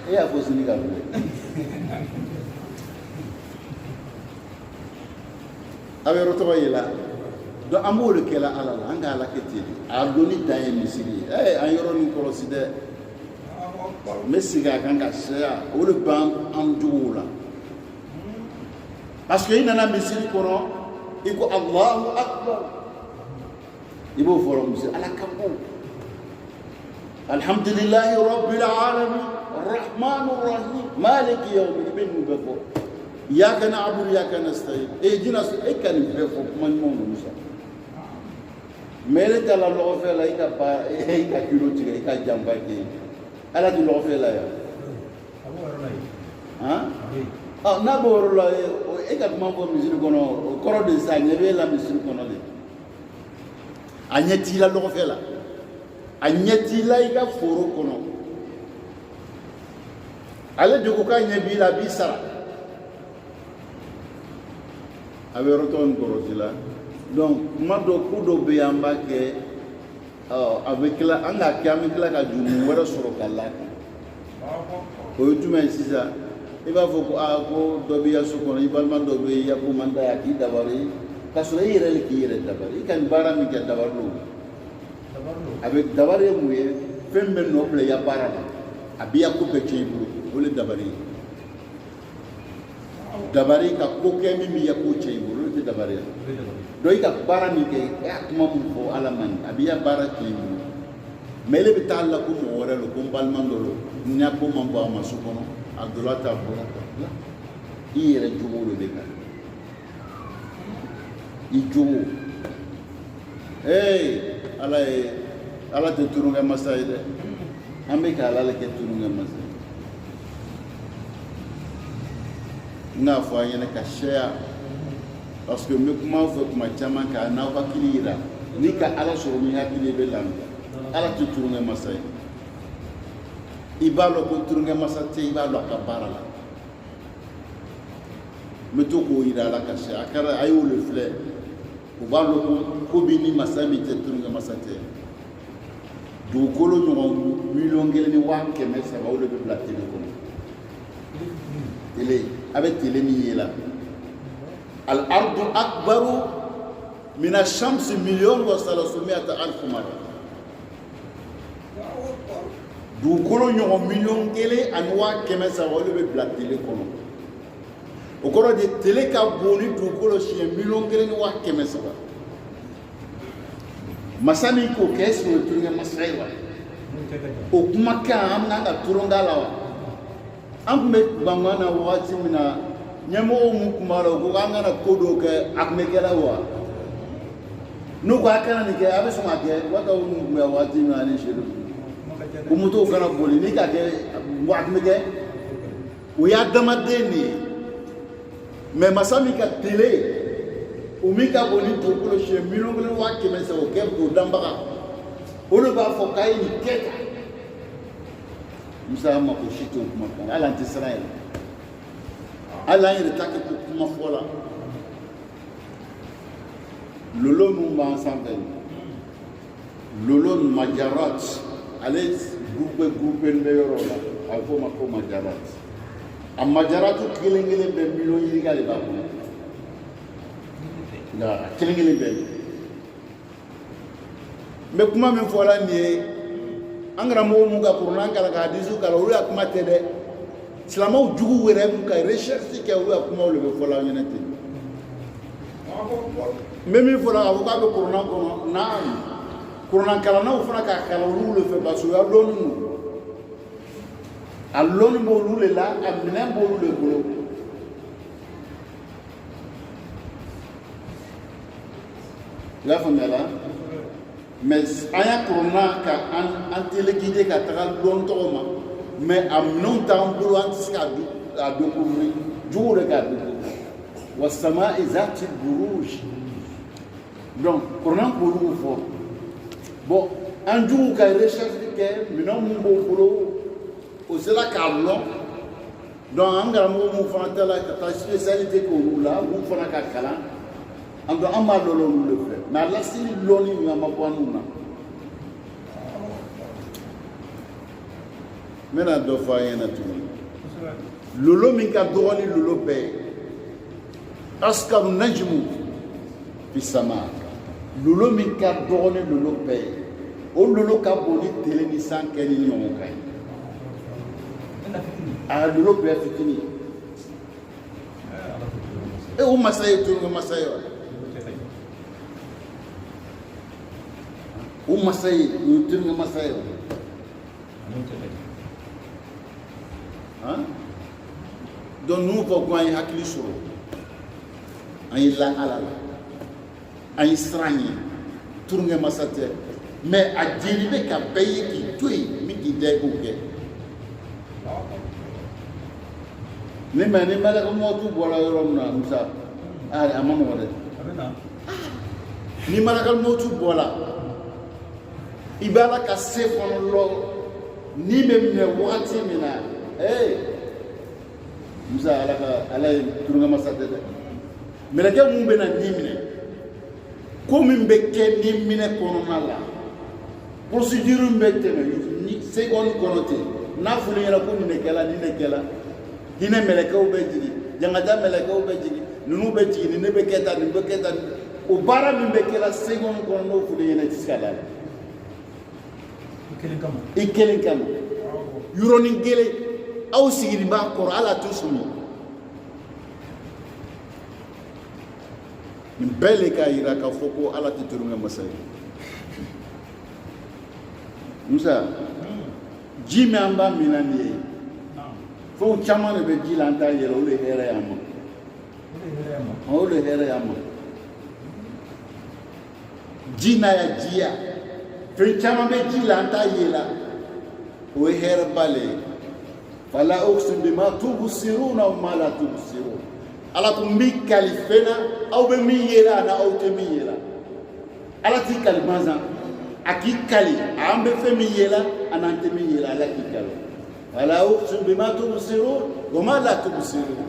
[SPEAKER 1] e y'a fɔ sini ka wuli a bɛ yɔrɔ tɔgɔ ye la donc an b'o de kɛla Ala la an ka Ala kɛ ten a donni dan ye misiri ye an yɔrɔ nin kɔlɔsi dɛ n bɛ segin a kan ka saya o de b'an jogow la parce que i nana misiri kɔnɔ i ko Allahu Akbar i b'o fɔlɔ misiri Ala ka bon alhamdulillahi rabbil alamin arrahmanir rahim maliki yawmid din befo iyyaka na'budu wa iyyaka nasta'in ehdina kan befo man mo musa mele tala lo fe la ika pa ika kilo tiga ika jamba ke ala du lo fe la ya ah na bo ro la ika ma bo misiri kono koro de sa nyebe la misiri kono de anyati la lo fe la anyati la ika foro kono ale de ko ka nyebi la bisara ave roton koro tila donc mado kudo be yamba ke avec la anga kami kala ka jumu wara soro kala ko yutuma sisa iba fo ko do be yaso ko ibal man do be ya ko manda ya ki dabari kaso yire le ki yire dabari kan bara mi ke dabarlo avec dabari muye fembe no ple ya bara abiya ko be chibu wole dabari dabari ka ko ke mi ya ko chibu wole dabari doi ka bara mi ke ya kuma mu fo alaman abiya bara chibu mele bi talla ko mo wora lo ko balman do lo nya ko man ba ma sukono abdullah ta bo la ire jumo lo be ka i jumo ala te turunga masai de ambe ka ala ke turunga masai na fo ayene ka share parce que me kuma fo kuma chama ka na ba kilira ni ka ala so mi hakili be lamba ala te turunga masai ibalo ko turunga masai ibalo ka barala me to ko ira la ka share akara ayo le fleur ubalo ko bini masami te turunga masate do kolo no million gele ni wa keme sa ba o le be la télé ko télé avec télé ni yela al ardu akbaru min ash-shams million wa 300 alf mara do kolo no million gele an wa keme sa ba o le be la télé ko o koro de télé ka boni do kolo shi million gele ni wa keme sa ba masani ko keso turunga masai wa o kuma ka amna ka turunga lawa ambe bangana wati mina nyamo mu kumaro ko ngana kodo ke akme kala wa no ko akana ni ke abe so ma ke wata mu me wati mina ni shiru kumuto kana boli ni ka ke wa akme ke o ya damade ni me masami ka tele umika boni to ko she milongole wa kemesa o ke do dambaka o le ba fo kay ni keta musa ma ko shito kuma kan ala Israël ala yire take ko kuma fola lolo nu ma ensemble lolo majarat ale groupe be yorola alfo ma ko majarat am majaratu kilengele be milo yiri gale ba ko la kilingili be me kuma min fola ni angara mo mu ga qur'an kala ga hadisu kala ru akuma tede islamo jugu were mu ka recherche ke ru akuma le be fola nyene te me mi fola abu ka be qur'an ko na qur'an kala na ufuna ka kala ru le fe basu ya lonu alonu mo ru le la amna mo ru le bolo la famela mais aya corona ka an téléguidé ka tagal don toma mais am non temps pour antiska a do pour jour regarde wa samaa'i zati buruj donc corona pour nous fort bon un jour ka recherche que minon mo bolo o sela kablo donc angara mo fanta la ta spécialité ko la mo fana ka kala ando amma lolo le fait na la si loni ni ma bwanuna mena do fa yana tu lolo min ka doni lolo pe askar najmu fi sama lolo min ka doni lolo pe o lolo ka boni tele ni san keni nyongo kai a lolo pe fitini e o masay tu masayo o masai, o turno masai. donc nous faut an ye hakili sɔrɔ an ye la ala la an ye siran ye turunkɛ masa tɛ mais a jeli bɛ ka bɛɛ ye k'i to yen min k'i da i k'o kɛ ni malaka mɔtu bɔra yɔrɔ min na musa a ma nɔgɔ dɛ ni malaka mɔtu bɔra i b'a la ka se fana lɔ ni bɛ minɛ wagati min na musa ala ye turunkɛ masa tɛ dɛ mɛlɛkɛ mun bɛ na ni minɛ ko min bɛ kɛ ni minɛ kɔnɔna la procédure min bɛ tɛmɛ ni seconde kɔnɔ ten n'a fɔra ɲɛna ko nin de kɛla nin de kɛla hinɛ mɛlɛkɛw bɛ jigin jangada mɛlɛkɛw bɛ jigin ninnu bɛ jigin nin ne bɛ kɛ tan nin bɛ kɛ tan o baara min bɛ kɛla seconde kɔnɔ n'o fɔra ɲɛna i tɛ se ka la i kelen kama yɔrɔnin kelen aw sigilen b'a kɔrɔ ala t'u sɔmi nin bɛɛ le k'a yira k'a fɔ ko ala tɛ turunkɛ masa ye musa ji min an b'a min na nin ye fɛnw caman de bɛ ji la an t'a yɛrɛ o de hɛrɛ y'an ma o de hɛrɛ y'an ma ji n'a ya jiya fɛn caman bɛ ji la an t'a yela o ye hɛrɛba le ye fala uqsimu bima tubsiruna wa ma la tubsirun ala tun bɛ kali fɛn na aw bɛ min yela a na aw tɛ min yela ala t'i kali gansan a k'i kali an bɛ fɛn min yela a n'an tɛ min yela ala k'i kali fala uqsimu bima tubsirun wa ma la tubsirun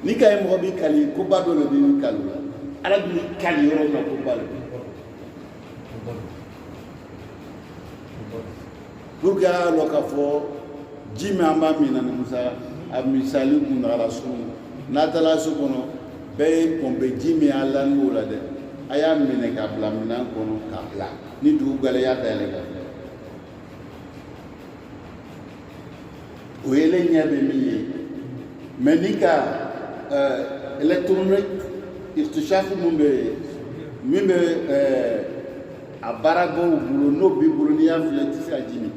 [SPEAKER 1] ni ka ye mɔgɔ b'i kali ko ba dɔ le b'i kali la ala b'i kali yɔrɔ min na ko ba le pour que a lɔ k'a fɔ ji min an b'a min na ni musa a misali kuntagala sun n'a taara so kɔnɔ bɛɛ ye pɔnpe ji min a lani o la dɛ a y'a minɛ k'a bila minɛn kɔnɔ k'a bila ni dugu gɛlɛya dayɛlɛ ka filɛ o yele ɲɛ bɛ min ye mais ni ka électronique irtishafu min bɛ a baarabɔw bolo n'o b'i bolo n'i y'a filɛ i tɛ se ka ji min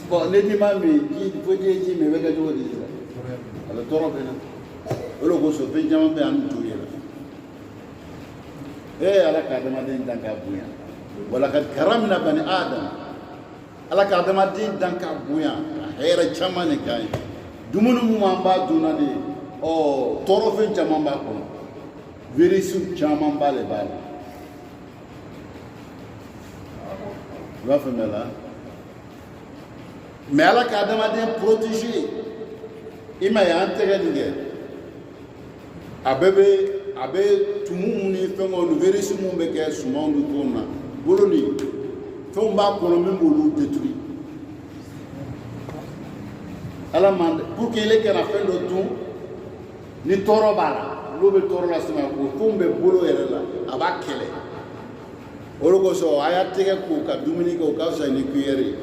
[SPEAKER 1] bon ne n'i ma min ji fo n'i ye ji min i bɛ kɛ cogo di sisan a bɛ tɔɔrɔ bɛ na o de kosɔn fɛn caman bɛ yan an t'o yɛlɛ ala ka adamaden dan k'a bonya walakad karamna bani adam ala ka adamaden dan k'a bonya a hɛrɛ caman de k'a ye dumuni mun an b'a dun na de tɔɔrɔ fɛn caman b'a kɔnɔ virus caman ba de b'a la i b'a faamuya la mais ala ka adamaden protéger i ma ye an tɛgɛ nin kɛ a bɛ tumu mun ni fɛngɛw ni virus mun bɛ kɛ sumanw ni fɛnw na bolo ni fɛnw b'a kɔnɔ min b'olu détruire ala man pour que ile kana fɛn dɔ dun ni tɔɔrɔ b'a la n'o bɛ tɔɔrɔ la sisan o fɛnw bɛ bolo yɛrɛ la a b'a kɛlɛ o de kosɔn a y'a tɛgɛ ko ka dumuni kɛ o ka fisa ni cuillère ye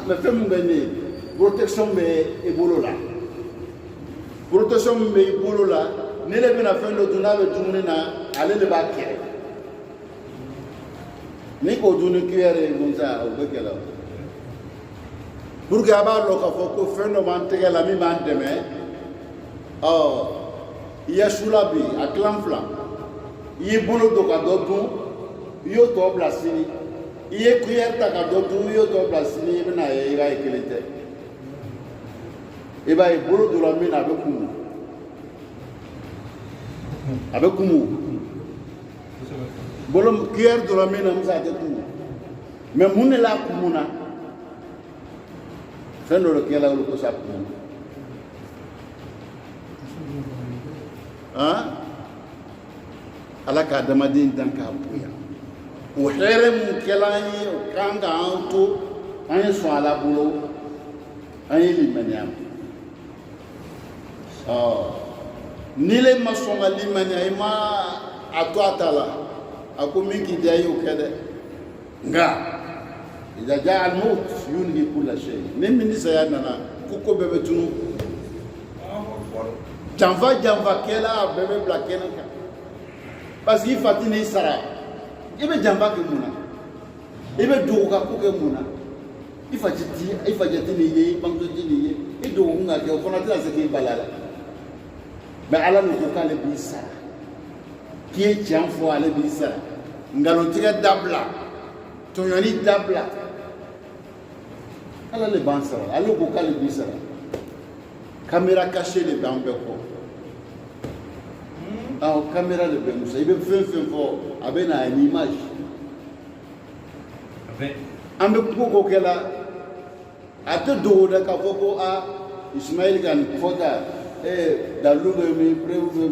[SPEAKER 1] mais fɛn min bɛ ne ye protection bɛ i bolo la protection min bɛ i bolo la ne le bɛna fɛn dɔ dun n'a bɛ dumuni na ale de b'a kɛlɛ ni k'o dun ni cuillère ye musa o bɛ kɛlɛ pour que a b'a dɔn k'a fɔ ko fɛn dɔ b'an tɛgɛ la min b'an dɛmɛ i ye sula bi a tilan fila i y'i bolo don ka dɔ dun i y'o tɔ bila sini i ye cuillère ta ka dɔ dun i y'o tɔ bila sini i bɛna ye i b'a ye kelen tɛ i b'a ye bolo donna min na a bɛ kumu a bɛ kumu bolo cuillère donna min na musa a tɛ kumu mais mun de la kumu na fɛn dɔ de kɛla olu ko sa kumu ala ka adamaden dan k'a bonya o hɛrɛ mun kɛla an ye o kan k'an to an ye sɔn ala bolo an ye limaniya ni le ma sɔn ka limaniya i ma a to a ta la a ko min k'i diya i y'o kɛ dɛ nka iza jaa al-maut yunhi kulla shay ni min saya nana ko bɛɛ bɛ tunu janfa kɛla a bɛɛ bɛ bila kɛnɛ kan parce que i fa tɛ n'i sara i bɛ janfa kɛ mun na i bɛ dogo ka ko kɛ mun na i fa jate ni ye i bamuso ti ni ye i dogo kun ka kɛ o fana tɛna se k'i bala la mais ala ni ko k'ale b'i sara k'i ye tiɲɛ fɔ ale b'i sara ngalontigɛ dabila tɔɲɔni dabila ala le b'an sara ale ko k'ale b'i sara caméra cachée de b'an bɛɛ kɔ caméra de bɛ musa i bɛ fɛn fɛn fɔ a bɛ na une image an bɛ ko kɛ la a tɛ dogo dɛ k'a fɔ ko Ismaël ka nin fɔ ta dalu bɛ min prewu bɛ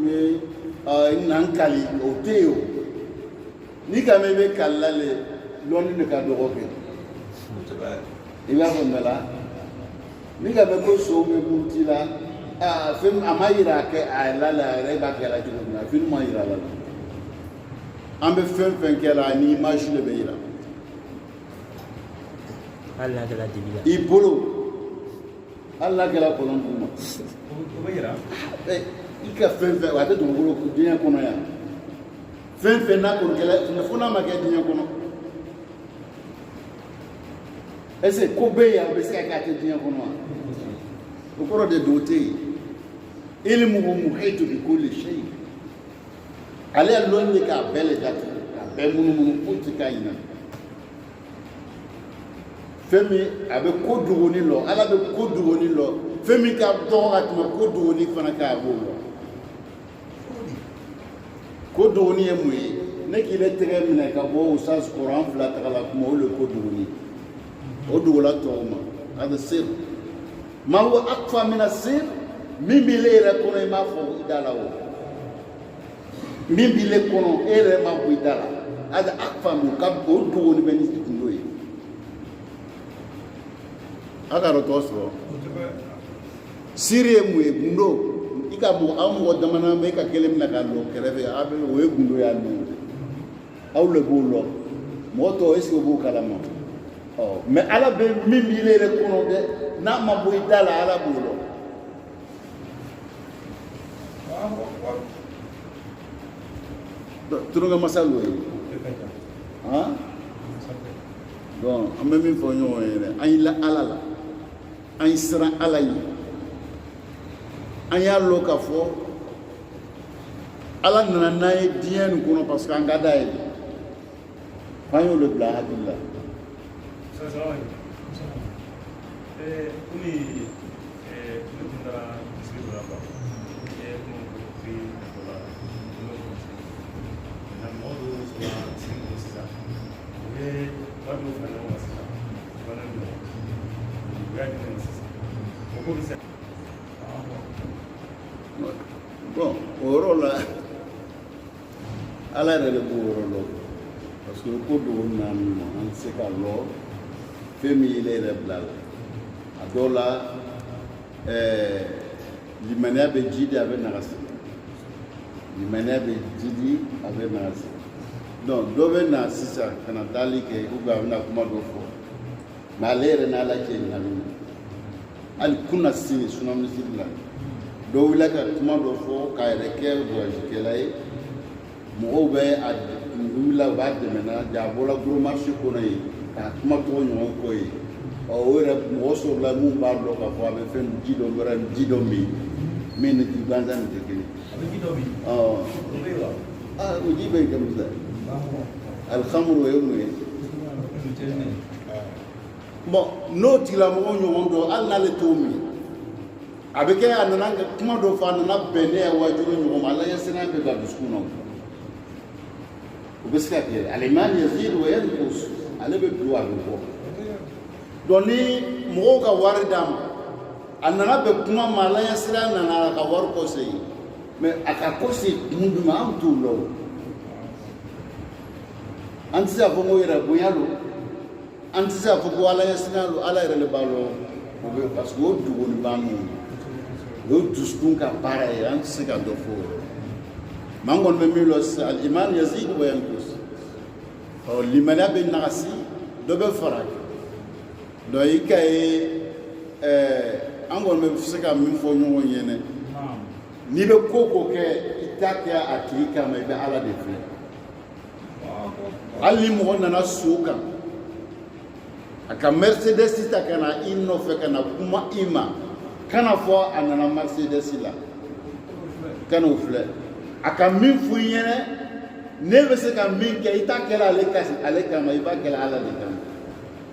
[SPEAKER 1] min nan kali o tɛ yen o n'i ka mɛn i bɛ kali la le lɔnni de ka dɔgɔ kɛ i b'a fɔ mɛ la n'i ka mɛn ko so bɛ muruti la fɛn a ma yira kɛ a la la yɛrɛ b'a kɛ la cogo min na fɛn ma yira la an bɛ fɛn fɛn kɛ la ni image de bɛ yira
[SPEAKER 2] hali n'a kɛra dibi la
[SPEAKER 1] i bolo hali n'a kɛra kɔlɔn duguma
[SPEAKER 3] o bɛ yira
[SPEAKER 1] i ka fɛn fɛn a tɛ dugukolo diɲɛ kɔnɔ yan fɛn fɛn n'a kɔni kɛra fo n'a ma kɛ diɲɛ kɔnɔ est-ce que ko bɛ yen a bɛ se ka kɛ a tɛ diɲɛ kɔnɔ wa o kɔrɔ de don o tɛ yen ilmuhu muhitu bi kulli shay ale ye lɔnni de k'a bɛɛ le datugu k'a bɛɛ munumunu foyi tɛ k'a ɲina fɛn min a bɛ ko dogoni lɔ ala bɛ ko dogoni lɔ fɛn min ka dɔgɔ ka tɛmɛ ko dogoni fana k'a b'o lɔ ko dogoni ye mun ye ne k'i le tɛgɛ minɛ ka bɔ o sas kɔrɔ an fila tagala kuma o de ko dogoni o dogola tɔw ma a bɛ se ma wo akfa mina se min b'i le yɛrɛ kɔnɔ i m'a fɔ i da la o min b'i le kɔnɔ e yɛrɛ ma bɔ i da la a bɛ akfa min ka o dogoni bɛ ni kundo ye a ka dɔ tɔ sɔrɔ siri ye mun ye gundo i ka mɔgɔ aw mɔgɔ dama bɛ e ka kelen mina ka lɔ kɛrɛfɛ a bɛ o ye gundo y'a nɔ aw le b'o lɔ mɔgɔ tɔw est ce que o b'o kalama mais ala bɛ min b'i le yɛrɛ kɔnɔ dɛ n'a ma bɔ i da la ala b'o lɔ turunkɛ masa l'o ye donc an bɛ min fɔ ɲɔgɔn ye dɛ an y'i ala la an y'i siran ala ye an y'a lɔ k'a fɔ ala nana n'an ye diɲɛ nin kɔnɔ parce que an ka d'a ye an y'o de bila hakili la bon o yɔrɔ la ala yɛrɛ de b'o yɔrɔ lɔ parce que ko dogo naani ma an tɛ se ka lɔ fɛn min ye ne yɛrɛ bila la a dɔw la limaniya bɛ ji di a bɛ nagasi limaniya bɛ ji di a bɛ nagasi donc dɔ bɛ na sisan ka na taali kɛ ou bien a bɛ na kuma dɔ fɔ mais ale yɛrɛ n'ala cɛ ɲinalen hali kunna sini sunamisiri la dɔ wulila ka kuma dɔ fɔ k'a yɛrɛ kɛ voyagekɛla ye mɔgɔw bɛ a wulila u b'a dɛmɛ na ja a bɔra gros marché kɔnɔ yen k'a kuma tɔgɔ ɲɔgɔn kɔ ye o yɛrɛ mɔgɔ sɔrɔla mun b'a dɔn k'a fɔ a bɛ fɛn ji dɔ wɛrɛ ji dɔ min min ni ji gansan nin tɛ kelen
[SPEAKER 3] a bɛ ji dɔ min
[SPEAKER 1] o ji bɛ kɛ musa alihamuru o ye mun ye bon n'o tigilamɔgɔ ɲɔgɔn dɔn hali n'ale t'o min a bɛ kɛ a nana kuma dɔ fɔ a nana bɛn ne ye wajibi ɲɔgɔn ma ala ɲɛ sɛnɛ bɛ ka dusukun na o bɛ se ka kɛ alimami yazid wa yankus ale bɛ don a bɛ bɔ donc ni mɔgɔw ka wari d'a ma a nana bɛn kuma ma ala ɲɛ sɛnɛ nana a ka wari kɔse ye mais a ka kɔse kun dun an t'o lɔ an tɛ se k'a fɔ ko yɛrɛ bonya don an tɛ se k'a fɔ ko ala ɲɛ sɛnɛ don ala yɛrɛ de b'a lɔ o bɛ parce que o dogo ni b'an nɔ o dusukun ka baara ye an tɛ se ka dɔ fɔ o yɔrɔ mais an kɔni bɛ min lɔ sisan alimami yazid wa yankus limaniya bɛ nagasi dɔ bɛ fara donc i ka ye an kɔni bɛ se ka min fɔ ɲɔgɔn ye dɛ n'i bɛ ko ko kɛ i t'a kɛ a tigi kama i bɛ ala de filɛ hali ni mɔgɔ nana so kan aka Mercedes ta kana inno fe kana kuma ima kana fo anana Mercedes la kana ufle aka min fu yene ne be se ka min ke ita kala ale kama iba kala ala de kama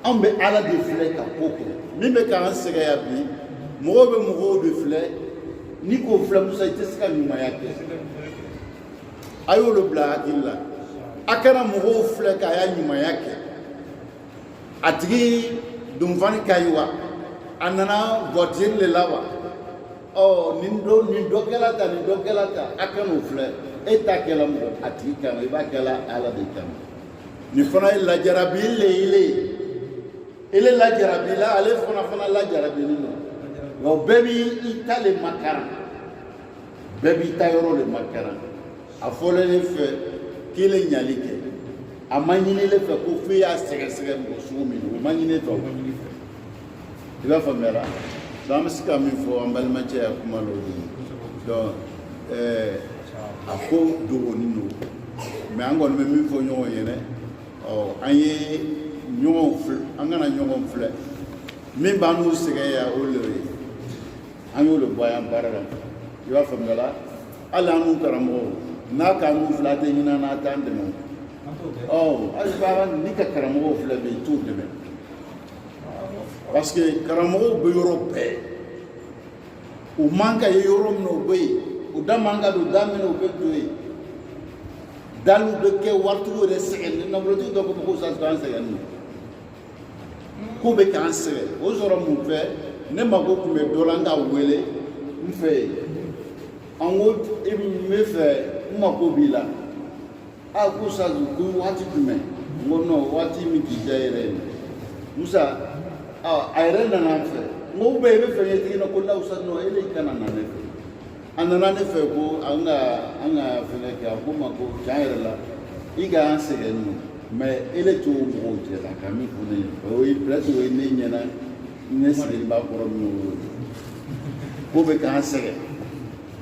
[SPEAKER 1] ambe ala de fle ka poko min be ka ansega ya bi mo be mo de fle ni ko fle musa ite ska nyuma yake ayo le bla illa akana mo fle ka ya nyuma yake atigi dum fani kaywa anana voiture le lawa oh nindo kelata akano fle eta kala mo atigi kama iba kala ala de kama ni fana la jarabi ile la jarabi la ale fana la jarabi ni no bebi itale makara bebi tayoro le makara afole le fe kile nyalike amanyine le fe ko fe ya sege mo sumi no manyine to ila famera damska mi fo ambal mache ya kumalo do ako do ni no me angon me mi fo nyo yene o anye nyo fl angana nyo fl mi banu sege ya olori anyo le boya barara ila famera ala nu karamo na ka mu flate hina na tande mo oh alba ni ka karamo fla be tout de même parce que karamo be europe o manka europe no be o da manga do da meno be doy dalu de ke wartu de segen na blotu do ko sa dans segen ko be cancer o zoro mu fe ne mago ku me dolanga wele mfe ango ebi me fe mako bila a ko sa ku wati kume ngono wati mi kijaire musa ayre na nanfe ngo be be fe yeti no ko la usa no ele kana na ne anana ne fe ko anga fe ne ka ko mako jaire la iga ansege no mais ele to mo je la kami ko ne o i preto e ne nyana ne se ba ko no ko be ka ansege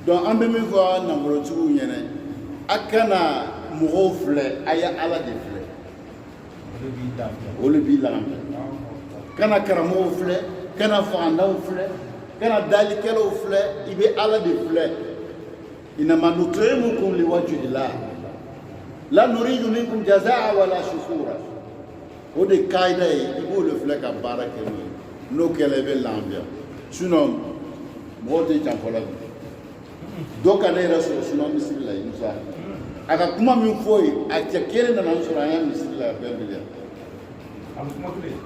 [SPEAKER 1] donc ambe mi ko na ngoro tu nyene akana mo fle aya ala de fle o le bi la kana karamo fle kana fanda fle kana dali kelo fle ibe ala de fle ina manutrimukum liwajhi la nuridu minkum jazaa wala shukura o de kaida ibo le fle ka barake no kele be lambia sinon mo de champola doka ne raso sinon bismillah musa aka kuma min foyi a tekele na nan sura ya bismillah bebele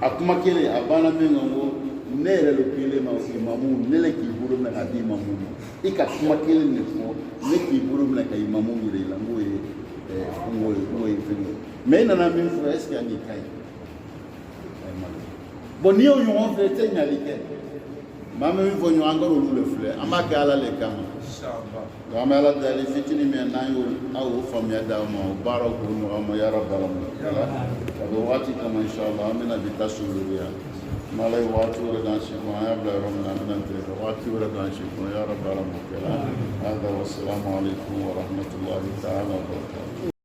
[SPEAKER 1] akuma kele abana min ngo nere lo kele ma imamu nele ki buru na adi imamu ika kuma kele ne fo ne ki buru na ka imamu re la ngoy fini mais nana min fo est ce que ani kai bon ni o yon fe te nyalike mama min fo yon ngoro lu le fle amaka ala le kama inshallah gama ala dali fitini men nan yo awu famia da mo barako no ma ya rabbal alamin ko wati kama inshallah amina bitasuluya malay wati wala dan shi ko ya bla romna nan te wati wala dan shi ko ya rabbal alamin hada wassalamu alaikum wa rahmatullahi ta'ala wa barakatuh